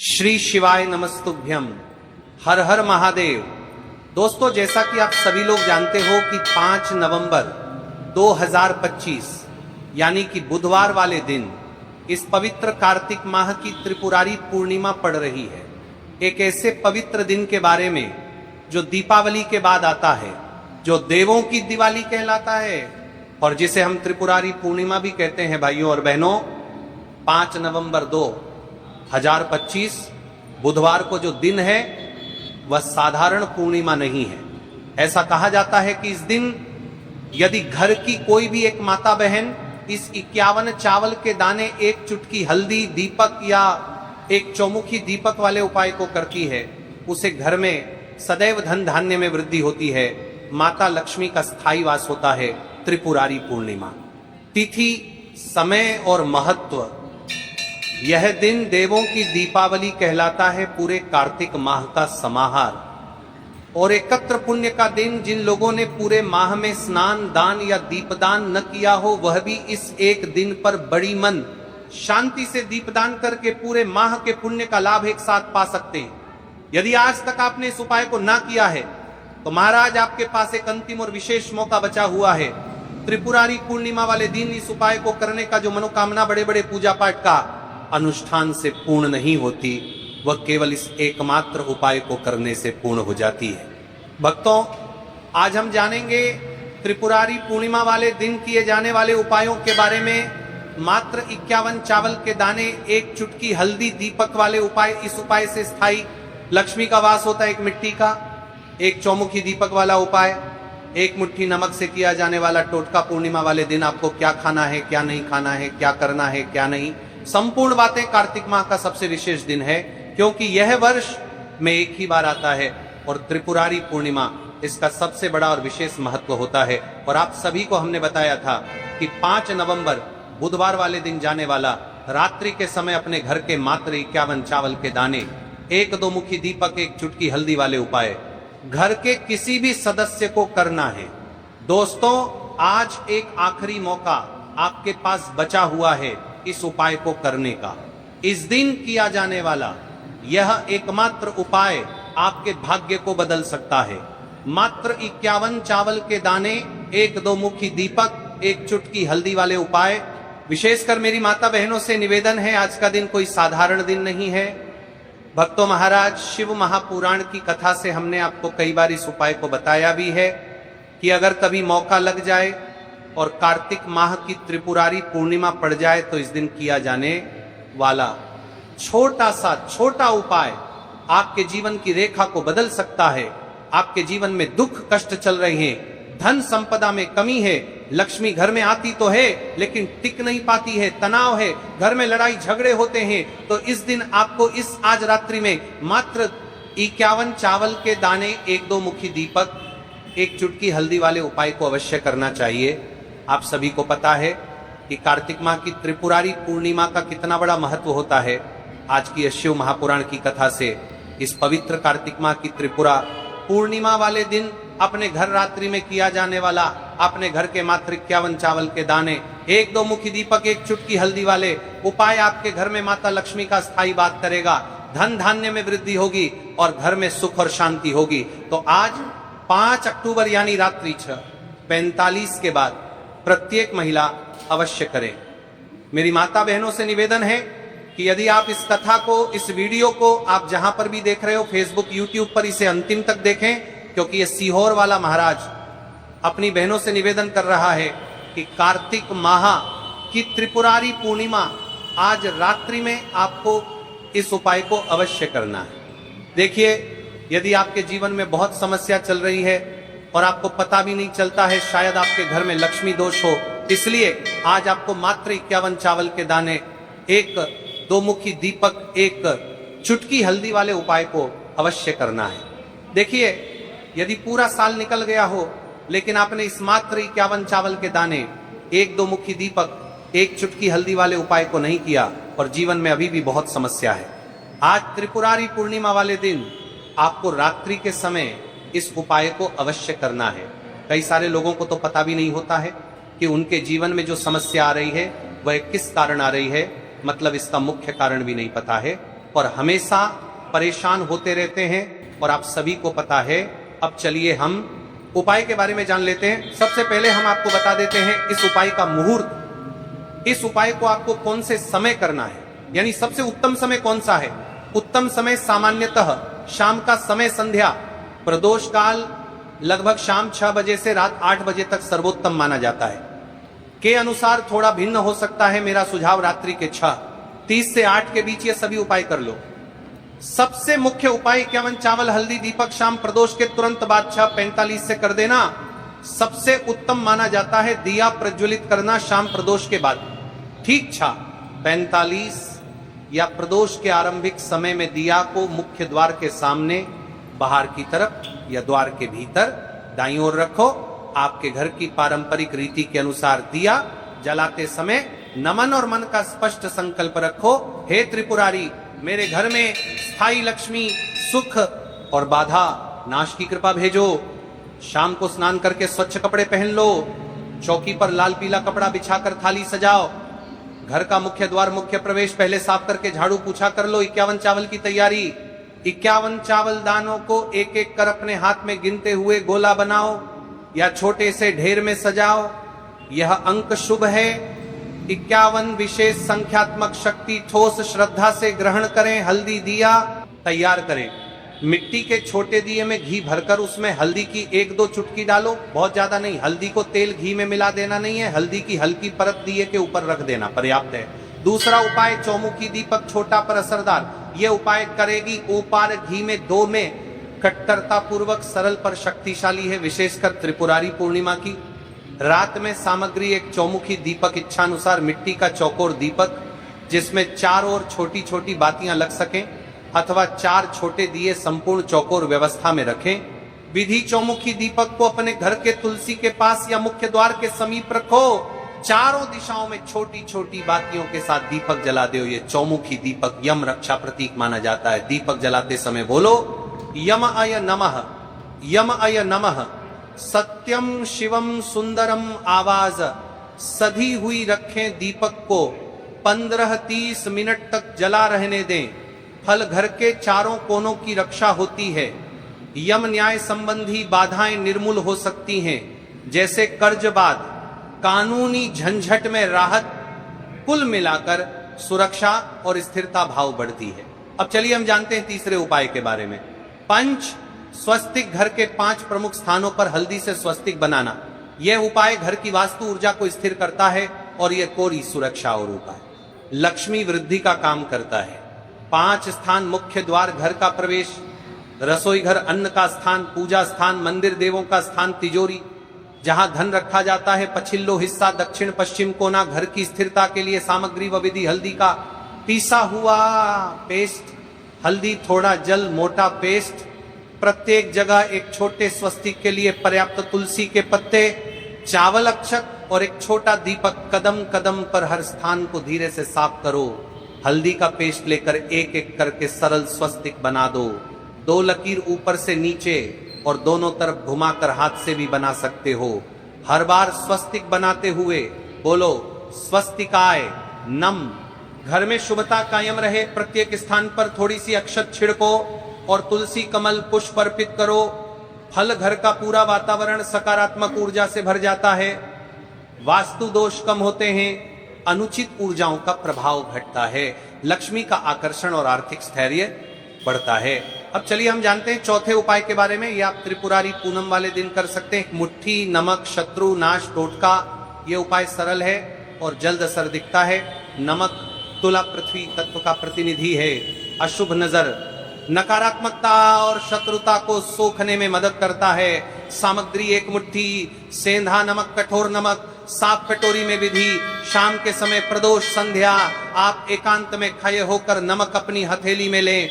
श्री शिवाय नमस्तुभ्यम। हर हर महादेव। दोस्तों, जैसा कि आप सभी लोग जानते हो कि 5 नवंबर 2025 यानी कि बुधवार वाले दिन इस पवित्र कार्तिक माह की त्रिपुरारी पूर्णिमा पड़ रही है। एक ऐसे पवित्र दिन के बारे में जो दीपावली के बाद आता है, जो देवों की दिवाली कहलाता है और जिसे हम त्रिपुरारी पूर्णिमा भी कहते हैं। भाइयों और बहनों, 5 नवंबर 2025 बुधवार को जो दिन है वह साधारण पूर्णिमा नहीं है। ऐसा कहा जाता है कि इस दिन यदि घर की कोई भी एक माता बहन इस 51 चावल के दाने, एक चुटकी हल्दी, दीपक या एक चौमुखी दीपक वाले उपाय को करती है, उसे घर में सदैव धन धान्य में वृद्धि होती है, माता लक्ष्मी का स्थायी वास होता है। त्रिपुरारी पूर्णिमा तिथि, समय और महत्व। यह दिन देवों की दीपावली कहलाता है, पूरे कार्तिक माह का समाहार और एकत्र पुण्य का दिन। जिन लोगों ने पूरे माह में स्नान, दान या दीपदान न किया हो, वह भी इस एक दिन पर बड़ी मन शांति से दीपदान करके पूरे माह के पुण्य का लाभ एक साथ पा सकते हैं। यदि आज तक आपने इस उपाय को ना किया है तो महाराज आपके पास एक अंतिम और विशेष मौका बचा हुआ है। त्रिपुरारी पूर्णिमा वाले दिन इस उपाय को करने का जो मनोकामना बड़े बड़े पूजा पाठ का अनुष्ठान से पूर्ण नहीं होती, वह केवल इस एकमात्र उपाय को करने से पूर्ण हो जाती है। भक्तों, आज हम जानेंगे त्रिपुरारी पूर्णिमा वाले दिन किए जाने वाले उपायों के बारे में। मात्र 51 चावल के दाने, एक चुटकी हल्दी, दीपक वाले उपाय। इस उपाय से स्थायी लक्ष्मी का वास होता है। एक मिट्टी का, एक चौमुखी दीपक वाला उपाय, एक मुट्ठी नमक से किया जाने वाला टोटका। पूर्णिमा वाले दिन आपको क्या खाना है, क्या नहीं खाना है, क्या करना है, क्या नहीं, संपूर्ण बातें। कार्तिक माह का सबसे विशेष दिन है क्योंकि यह वर्ष में एक ही बार आता है और त्रिपुरारी पूर्णिमा इसका सबसे बड़ा और विशेष महत्व होता है। और आप सभी को हमने बताया था कि 5 नवंबर बुधवार वाले दिन जाने वाला रात्रि के समय अपने घर के मात्र 51 चावल के दाने, एक 2 मुखी दीपक, एक चुटकी हल्दी वाले उपाय घर के किसी भी सदस्य को करना है। दोस्तों, आज एक आखिरी मौका आपके पास बचा हुआ है इस उपाय को करने का। इस दिन किया जाने वाला यह एकमात्र उपाय आपके भाग्य को बदल सकता है। मात्र 51 चावल के दाने, एक 2 मुखी दीपक, एक चुटकी हल्दी वाले उपाय। विशेषकर मेरी माता बहनों से निवेदन है, आज का दिन कोई साधारण दिन नहीं है। भक्तों, महाराज शिव महापुराण की कथा से हमने आपको कई बार इस उपाय को बताया भी है कि अगर कभी मौका लग जाए और कार्तिक माह की त्रिपुरारी पूर्णिमा पड़ जाए तो इस दिन किया जाने वाला छोटा उपाय आपके जीवन की रेखा को बदल सकता है। आपके जीवन में दुख कष्ट चल रहे हैं, धन संपदा में कमी है, लक्ष्मी घर में आती तो है लेकिन टिक नहीं पाती है, तनाव है, घर में लड़ाई झगड़े होते हैं, तो इस दिन आपको इस आज रात्रि में मात्र 51 चावल के दाने, एक 2 मुखी दीपक, एक चुटकी हल्दी वाले उपाय को अवश्य करना चाहिए। आप सभी को पता है कि कार्तिक माह की त्रिपुरारी पूर्णिमा का कितना बड़ा महत्व होता है। आज की शिव महापुराण की कथा से इस पवित्र कार्तिक माह की त्रिपुरा पूर्णिमा वाले दिन अपने घर रात्रि में किया जाने वाला, अपने घर के मात्र 51 चावल के दाने, एक 2 मुखी दीपक, एक चुटकी हल्दी वाले उपाय आपके घर में माता लक्ष्मी का स्थायी बात करेगा। धन धान्य में वृद्धि होगी और घर में सुख और शांति होगी। तो आज 5 अक्टूबर यानी रात्रि 6:45 के बाद प्रत्येक महिला अवश्य करें। मेरी माता बहनों से निवेदन है कि यदि आप इस कथा को, इस वीडियो को आप जहां पर भी देख रहे हो, फेसबुक, यूट्यूब पर, इसे अंतिम तक देखें क्योंकि ये सीहोर वाला महाराज अपनी बहनों से निवेदन कर रहा है कि कार्तिक माह की त्रिपुरारी पूर्णिमा आज रात्रि में आपको इस उपाय को अवश्य करना है। देखिए, यदि आपके जीवन में बहुत समस्या चल रही है और आपको पता भी नहीं चलता है, शायद आपके घर में लक्ष्मी दोष हो, इसलिए आज आपको मात्र 51 चावल के दाने, एक 2 मुखी दीपक, एक चुटकी हल्दी वाले उपाय को अवश्य करना है। देखिए, यदि पूरा साल निकल गया हो लेकिन आपने इस मात्र 51 चावल के दाने, एक 2 मुखी दीपक, एक चुटकी हल्दी वाले उपाय को नहीं किया और जीवन में अभी भी बहुत समस्या है, आज त्रिपुरारी पूर्णिमा वाले दिन आपको रात्रि के समय इस उपाय को अवश्य करना है। कई सारे लोगों को तो पता भी नहीं होता है कि उनके जीवन में जो समस्या आ रही है वह किस कारण आ रही है, मतलब इसका मुख्य कारण भी नहीं पता है। और हमेशा परेशान होते रहते हैं और आप सभी को पता है। अब चलिए हम उपाय के बारे में जान लेते हैं। सबसे पहले हम आपको बता देते हैं इस उपाय का मुहूर्त। इस उपाय को आपको कौन से समय करना है, यानी सबसे उत्तम समय कौन सा है। उत्तम समय सामान्यतः शाम का समय संध्या, प्रदोष काल लगभग शाम 6 बजे से रात 8 बजे तक सर्वोत्तम माना जाता है। के अनुसार थोड़ा भिन्न हो सकता है। मेरा सुझाव रात्रि के 6:30 से 8 के बीच ये सभी उपाय कर लो। सबसे मुख्य उपाय 51 चावल हल्दी दीपक शाम प्रदोष के तुरंत बाद 6:45 से कर देना सबसे उत्तम माना जाता है। दिया प्रज्वलित करना शाम प्रदोष के बाद ठीक 6:45 या प्रदोष के आरंभिक समय में दिया को मुख्य द्वार के सामने बाहर की तरफ या द्वार के भीतर दाईं ओर रखो। आपके घर की पारंपरिक रीति के अनुसार दिया जलाते समय नमन और मन का स्पष्ट संकल्प रखो। हे त्रिपुरारी, मेरे घर में स्थायी लक्ष्मी, सुख और बाधा नाश की कृपा भेजो। शाम को स्नान करके स्वच्छ कपड़े पहन लो। चौकी पर लाल पीला कपड़ा बिछाकर थाली सजाओ। घर का मुख्य द्वार मुख्य प्रवेश पहले साफ करके झाड़ू पूछा कर लो। 51 चावल की तैयारी। 51 चावल दानों को एक एक कर अपने हाथ में गिनते हुए गोला बनाओ या छोटे से ढेर में सजाओ। यह अंक शुभ है। 51 विशेष संख्यात्मक शक्ति ठोस श्रद्धा से ग्रहण करें। हल्दी दिया तैयार करें। मिट्टी के छोटे दिए में घी भरकर उसमें हल्दी की 1-2 चुटकी डालो, बहुत ज्यादा नहीं। हल्दी को तेल घी में मिला देना नहीं है, हल्दी की हल्की परत दिए के ऊपर रख देना पर्याप्त है। दूसरा उपाय चौमुखी दीपक छोटा पर असरदार। यह उपाय करेगी ऊपर घी में 2 में कट्टरता पूर्वक सरल पर शक्तिशाली है, विशेषकर त्रिपुरारी पूर्णिमा की रात में। सामग्री एक चौमुखी दीपक, इच्छानुसार मिट्टी का चौकोर दीपक जिसमें 4 ओर छोटी छोटी बातियां लग सकें अथवा 4 छोटे दिए संपूर्ण चौकोर व्यवस्था में रखें। विधि चौमुखी दीपक को अपने घर के तुलसी के पास या मुख्य द्वार के समीप रखो। चारों दिशाओं में छोटी छोटी बातियों के साथ दीपक जला दो। ये चौमुखी दीपक यम रक्षा प्रतीक माना जाता है। दीपक जलाते समय बोलो यम अय नमः, यम अय नमः। सत्यम शिवम सुंदरम आवाज सधी हुई रखें। दीपक को 15-30 मिनट तक जला रहने दें। फल घर के चारों कोनों की रक्षा होती है। यम न्याय संबंधी बाधाएं निर्मूल हो सकती हैं, जैसे कर्जबाद, कानूनी झंझट में राहत। कुल मिलाकर सुरक्षा और स्थिरता भाव बढ़ती है। अब चलिए हम जानते हैं तीसरे उपाय के बारे में। पंच स्वस्तिक। घर के 5 प्रमुख स्थानों पर हल्दी से स्वस्तिक बनाना। यह उपाय घर की वास्तु ऊर्जा को स्थिर करता है और यह कोरी सुरक्षा और उपाय लक्ष्मी वृद्धि का काम करता है। 5 स्थान मुख्य द्वार, घर का प्रवेश, रसोई घर, अन्न का स्थान, पूजा स्थान, मंदिर देवों का स्थान, तिजोरी जहां धन रखा जाता है, पछिल्लो हिस्सा, दक्षिण पश्चिम कोना। घर की स्थिरता के लिए सामग्री व विधि हल्दी का पीसा हुआ पेस्ट, हल्दी, थोड़ा जल, मोटा पेस्ट। प्रत्येक जगह एक छोटे स्वस्तिक के लिए पर्याप्त तुलसी के पत्ते, चावल अक्षत और एक छोटा दीपक। कदम कदम पर हर स्थान को धीरे से साफ करो। हल्दी का पेस्ट लेकर एक एक करके सरल स्वस्तिक बना दो। 2 लकीर ऊपर से नीचे और दोनों तरफ घुमाकर हाथ से भी बना सकते हो। हर बार स्वस्तिक बनाते हुए बोलो स्वस्तिकाय नम। घर में शुभता कायम रहे। प्रत्येक स्थान पर थोड़ी सी अक्षत छिड़को और तुलसी कमल पुष्प अर्पित करो। फल घर का पूरा वातावरण सकारात्मक ऊर्जा से भर जाता है। वास्तु दोष कम होते हैं। अनुचित ऊर्जाओं का प्रभाव घटता है। लक्ष्मी का आकर्षण और आर्थिक स्थैर्य बढ़ता है। अब चलिए हम जानते हैं चौथे उपाय के बारे में। ये आप त्रिपुरारी पूनम वाले दिन कर सकते हैं। मुट्ठी नमक, शत्रु नाश टोटका। ये उपाय सरल है और जल्द असर दिखता है। नमक तुला पृथ्वी तत्व का प्रतिनिधि है। अशुभ नजर, नकारात्मकता और शत्रुता को सोखने में मदद करता है। सामग्री 1 मुट्ठी सेंधा नमक, कठोर नमक, साफ कटोरी में विधि। शाम के समय प्रदोष संध्या आप एकांत में खड़े होकर नमक अपनी हथेली में लें।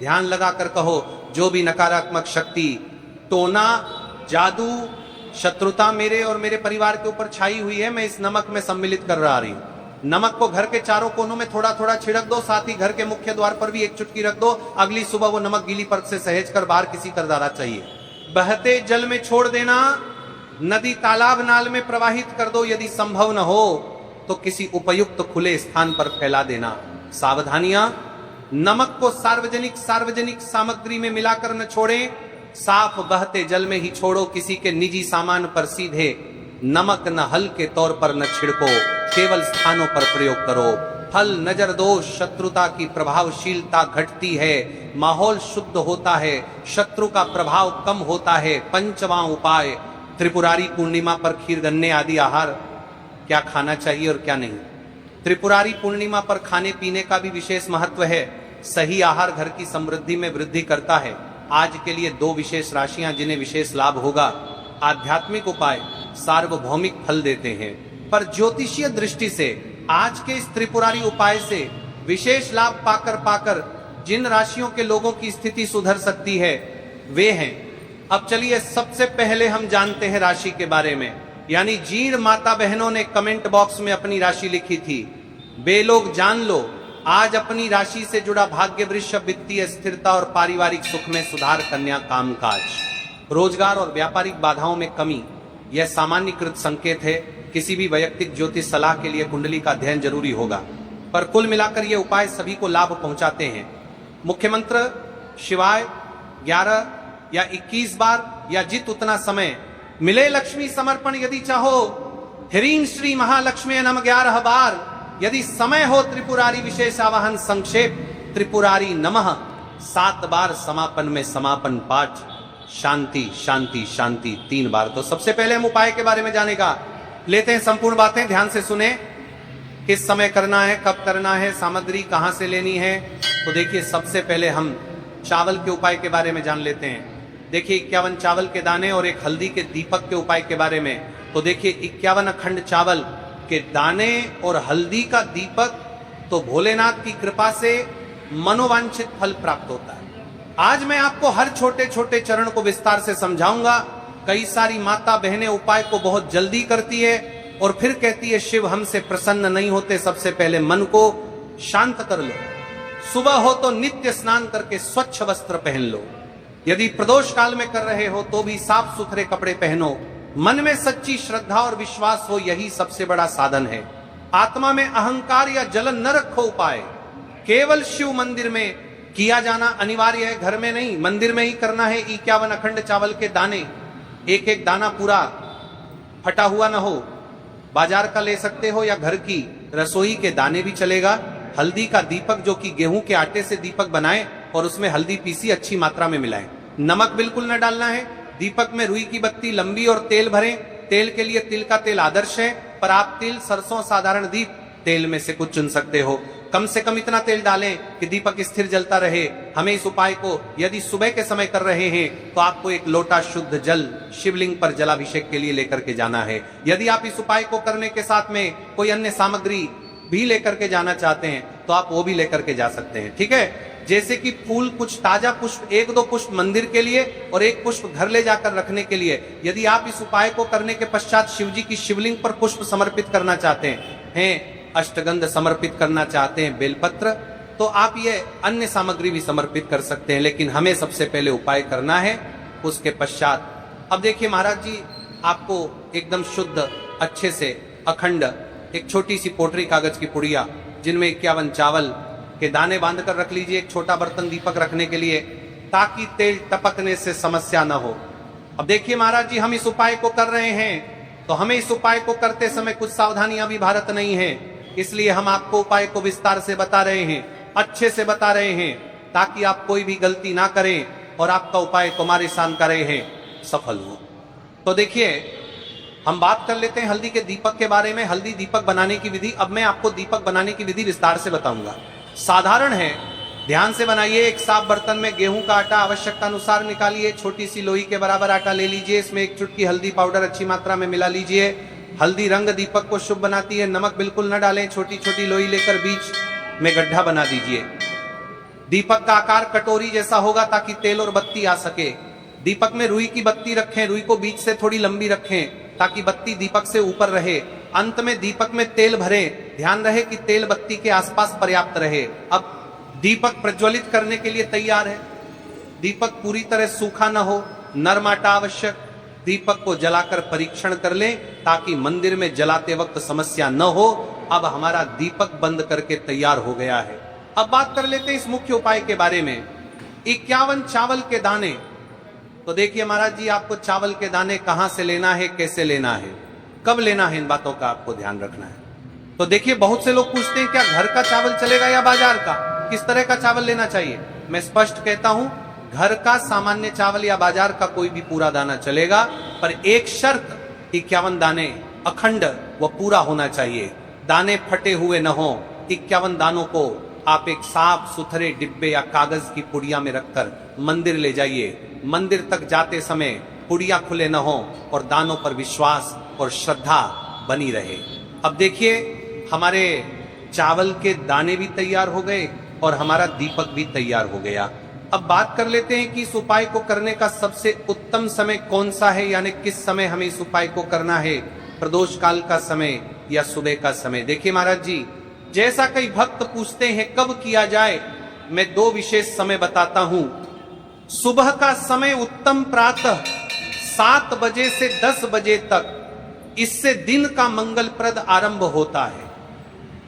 ध्यान लगाकर कहो जो भी नकारात्मक शक्ति, टोना, जादू, शत्रुता मेरे और मेरे परिवार के ऊपर छाई हुई है, मैं इस नमक में सम्मिलित कर रहा रही हूं। नमक को घर के चारों कोनों में थोड़ा थोड़ा छिड़क दो। साथ ही घर के मुख्य द्वार पर भी 1 चुटकी रख दो। अगली सुबह वो नमक गीली परत से सहेज कर बाहर किसी कर डालना चाहिए। बहते जल में छोड़ देना। नदी, तालाब, नाल में प्रवाहित कर दो। यदि संभव न हो तो किसी उपयुक्त खुले स्थान पर फैला देना। सावधानियां, नमक को सार्वजनिक सामग्री में मिलाकर न छोड़ें, साफ बहते जल में ही छोड़ो, किसी के निजी सामान पर सीधे नमक न हल्के तौर पर न छिड़को, केवल स्थानों पर प्रयोग करो। फल, नजर दोष, शत्रुता की प्रभावशीलता घटती है, माहौल शुद्ध होता है, शत्रु का प्रभाव कम होता है। पंचवां उपाय, त्रिपुरारी पूर्णिमा पर खीर, गन्ने आदि आहार क्या खाना चाहिए और क्या नहीं। त्रिपुरारी पूर्णिमा पर खाने पीने का भी विशेष महत्व है। सही आहार घर की समृद्धि में वृद्धि करता है। आज के लिए 2 विशेष राशियां जिन्हें विशेष लाभ होगा। आध्यात्मिक उपाय सार्वभौमिक फल देते हैं, पर ज्योतिषीय दृष्टि से आज के इस त्रिपुरारी उपाय से विशेष लाभ पाकर जिन राशियों के लोगों की स्थिति सुधर सकती है वे हैं। अब चलिए सबसे पहले हम जानते हैं राशि के बारे में। यानी जीर्ण माता बहनों ने कमेंट बॉक्स में अपनी राशि लिखी थी। वे लोग जान लो, आज अपनी राशि से जुड़ा भाग्य वृषभ, वित्तीय स्थिरता और पारिवारिक सुख में सुधार, कन्या कामकाज, रोजगार और व्यापारिक बाधाओं में कमी। यह सामान्यकृत संकेत है। किसी भी वैयक्तिक ज्योतिष सलाह के लिए कुंडली का अध्ययन जरूरी होगा, पर कुल मिलाकर ये उपाय सभी को लाभ पहुंचाते हैं। मुख्य मंत्र शिवाय 11 या 21 बार या जित उतना समय मिले। लक्ष्मी समर्पण यदि चाहो, ह्रीं श्री महालक्ष्मी नम 11 बार। यदि समय हो त्रिपुरारी विशेष आवाहन संक्षेप त्रिपुरारी नमः 7 बार। समापन में समापन पाठ शांति शांति शांति 3 बार। तो सबसे पहले हम उपाय के बारे में जानेगा लेते हैं। संपूर्ण बातें ध्यान से सुने। किस समय करना है, कब करना है, सामग्री कहां से लेनी है। तो देखिए सबसे पहले हम चावल के उपाय के बारे में जान लेते हैं। देखिए 51 चावल के दाने और एक हल्दी के दीपक के उपाय के बारे में। तो देखिए 51 अखंड चावल के दाने और हल्दी का दीपक, तो भोलेनाथ की कृपा से मनोवांछित फल प्राप्त होता है। आज मैं आपको हर छोटे छोटे चरण को विस्तार से समझाऊंगा। कई सारी माता बहनें उपाय को बहुत जल्दी करती है और फिर कहती है शिव हमसे प्रसन्न नहीं होते। सबसे पहले मन को शांत कर लो। सुबह हो तो नित्य स्नान करके स्वच्छ वस्त्र पहन लो। यदि प्रदोष काल में कर रहे हो तो भी साफ सुथरे कपड़े पहनो। मन में सच्ची श्रद्धा और विश्वास हो, यही सबसे बड़ा साधन है। आत्मा में अहंकार या जलन न रखो। उपाय केवल शिव मंदिर में किया जाना अनिवार्य है, घर में नहीं, मंदिर में ही करना है। 51 अखंड चावल के दाने, एक एक दाना पूरा फटा हुआ ना हो। बाजार का ले सकते हो या घर की रसोई के दाने भी चलेगा। हल्दी का दीपक, जो कि गेहूं के आटे से दीपक बनाएं और उसमें हल्दी पीसी अच्छी मात्रा में मिलाएं। नमक बिल्कुल न डालना है। दीपक में रुई की बत्ती लंबी और तेल भरें। तेल के लिए तिल का तेल आदर्श है, पर आप तिल, सरसों, साधारण दीप तेल में से कुछ चुन सकते हो। कम से कम इतना तेल डालें कि दीपक स्थिर जलता रहे। हमें इस उपाय को यदि सुबह के समय कर रहे हैं तो आपको एक लोटा शुद्ध जल शिवलिंग पर जलाभिषेक के लिए लेकर के जाना है। यदि आप इस उपाय को करने के साथ में कोई अन्य सामग्री भी लेकर के जाना चाहते हैं तो आप वो भी लेकर के जा सकते हैं। ठीक है, जैसे कि फूल, कुछ ताजा पुष्प, 1-2 पुष्प मंदिर के लिए और 1 पुष्प घर ले जाकर रखने के लिए। यदि आप इस उपाय को करने के पश्चात शिवजी की शिवलिंग पर पुष्प समर्पित करना चाहते हैं, अष्टगंध समर्पित करना चाहते हैं, बेलपत्र, तो आप ये अन्य सामग्री भी समर्पित कर सकते हैं। लेकिन हमें सबसे पहले उपाय करना है, उसके पश्चात। अब देखिए महाराज जी, आपको एकदम शुद्ध अच्छे से अखंड एक छोटी सी पोटरी कागज की पुड़िया, जिनमें 51 चावल के दाने बांध कर रख लीजिए। एक छोटा बर्तन दीपक रखने के लिए, ताकि तेल टपकने से समस्या न हो। अब देखिए महाराज जी, हम इस उपाय को कर रहे हैं तो हमें इस उपाय को करते समय कुछ सावधानियां भी भारत नहीं है। इसलिए हम आपको उपाय को विस्तार से बता रहे हैं, अच्छे से बता रहे हैं, ताकि आप कोई भी गलती ना करें और आपका उपाय कुमारी शान का रहे हैं सफल हो। तो देखिए हम बात कर लेते हैं हल्दी के दीपक के बारे में। हल्दी दीपक बनाने की विधि। अब मैं आपको दीपक बनाने की विधि विस्तार से बताऊंगा। साधारण है, ध्यान से बनाइए। एक साफ बर्तन में गेहूं का आटा आवश्यकता अनुसार निकालिए। छोटी सी लोई के बराबर आटा ले लीजिए। इसमें 1 चुटकी हल्दी पाउडर अच्छी मात्रा में मिला लीजिए। हल्दी रंग दीपक को शुभ बनाती है। नमक बिल्कुल न डालें। छोटी छोटी लोई लेकर बीच में गड्ढा बना दीजिए। दीपक का आकार कटोरी जैसा होगा ताकि तेल और बत्ती आ सके। दीपक में रुई की बत्ती रखें। रुई को बीच से थोड़ी लंबी रखें ताकि बत्ती दीपक से ऊपर रहे। अंत में दीपक में तेल भरें। ध्यान रहे कि तेल बत्ती के आसपास पर्याप्त रहे। अब दीपक प्रज्वलित करने के लिए तैयार है। दीपक पूरी तरह सूखा न हो, नरम आटा आवश्यक। दीपक को जलाकर परीक्षण कर लें ताकि मंदिर में जलाते वक्त समस्या न हो। अब हमारा दीपक बंद करके तैयार हो गया है। अब बात कर लेते हैं इस मुख्य उपाय के बारे में। 51 चावल के दाने। तो देखिए महाराज जी, आपको चावल के दाने कहां से लेना है, कैसे लेना है, कब लेना है, इन बातों का आपको ध्यान रखना है। तो देखिए, बहुत से लोग पूछते हैं क्या घर का चावल चलेगा या बाजार का, किस तरह का चावल लेना चाहिए। मैं स्पष्ट कहता हूं, घर का सामान्य चावल या बाजार का कोई भी पूरा दाना चलेगा, पर एक शर्त, 51 दाने अखंड व पूरा होना चाहिए। दाने फटे हुए न हो। 51 दानों को आप एक साफ सुथरे डिब्बे या कागज की पुड़िया में रखकर मंदिर ले जाइए। मंदिर तक जाते समय पुड़िया खुले न हो और दानों पर विश्वास और श्रद्धा बनी रहे। अब देखिए, हमारे चावल के दाने भी तैयार हो गए और हमारा दीपक भी तैयार हो गया। अब बात कर लेते हैं कि इस उपाय को करने का सबसे उत्तम समय कौन सा है, यानी किस समय हमें इस उपाय को करना है, प्रदोष काल का समय या सुबह का समय। देखिए महाराज जी, जैसा कई भक्त पूछते हैं कब किया जाए, मैं 2 विशेष समय बताता हूं। सुबह का समय उत्तम प्रातः 7 बजे से 10 बजे तक, इससे दिन का मंगलप्रद आरंभ होता है।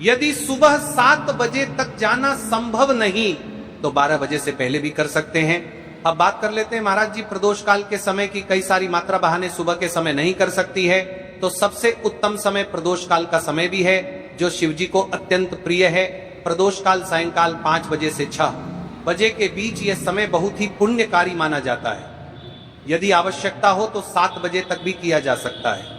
यदि सुबह 7 बजे तक जाना संभव नहीं तो 12 बजे से पहले भी कर सकते हैं। अब बात कर लेते हैं महाराज जी, प्रदोष काल के समय की कई सारी मात्रा बहाने सुबह के समय नहीं कर सकती है, तो सबसे उत्तम समय प्रदोष काल का समय भी है, जो शिव जी को अत्यंत प्रिय है। प्रदोष काल सायंकाल 5 बजे से 6 बजे के बीच यह समय बहुत ही पुण्यकारी माना जाता है। यदि आवश्यकता हो तो 7 बजे तक भी किया जा सकता है।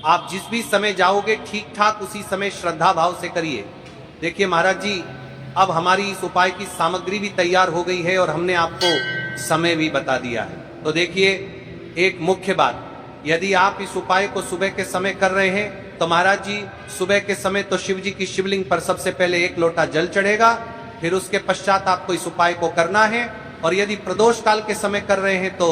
आप जिस भी समय जाओगे ठीक ठाक उसी समय श्रद्धा भाव से करिए। देखिए महाराज जी, अब हमारी इस उपाय की सामग्री भी तैयार हो गई है और हमने आपको समय भी बता दिया है। तो देखिए, एक मुख्य बात, यदि आप इस उपाय को सुबह के समय कर रहे हैं तो महाराज जी, सुबह के समय तो शिव जी की शिवलिंग पर सबसे पहले 1 लोटा जल चढ़ेगा, फिर उसके पश्चात आपको इस उपाय को करना है। और यदि प्रदोष काल के समय कर रहे हैं तो